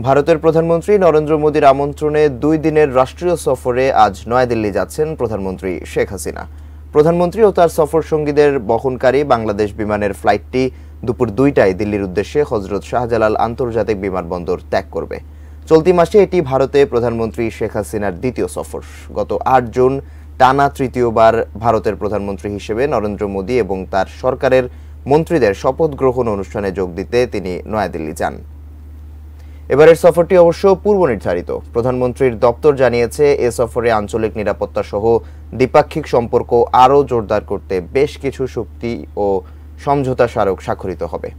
ভারতের প্রধানমন্ত্রী নরেন্দ্র মোদীর আমন্ত্রণে 2 দিনের রাষ্ট্রীয় সফরে আজ নয়াদিল্লি যাচ্ছেন প্রধানমন্ত্রী শেখ হাসিনা। প্রধানমন্ত্রী ও তার সফর সঙ্গীদের বহনকারী বাংলাদেশ বিমানের ফ্লাইটটি দুপুর 2টায় দিল্লির উদ্দেশ্যে হযরত শাহজালাল আন্তর্জাতিক বিমানবন্দর ত্যাগ করবে। চলতি মাসে এটি ভারতে প্রধানমন্ত্রী শেখ হাসিনার দ্বিতীয় সফর। গত 8 জুন টানা তৃতীয়বার ভারতের প্রধানমন্ত্রী হিসেবে নরেন্দ্র মোদী এবং তার সরকারের মন্ত্রীদের শপথ গ্রহণ অনুষ্ঠানে যোগ দিতে তিনি নয়াদিল্লি যান। এবারের সফরটি অবশ্য পূর্ব নির্ধারিত। প্রধানমন্ত্রীর দপ্তর জানিয়েছে, এ সফরে আঞ্চলিক নিরাপত্তা সহ দ্বিপাক্ষিক সম্পর্ক আরও জোরদার করতে বেশ কিছু চুক্তি ও সমঝোতা স্মারক স্বাক্ষরিত হবে।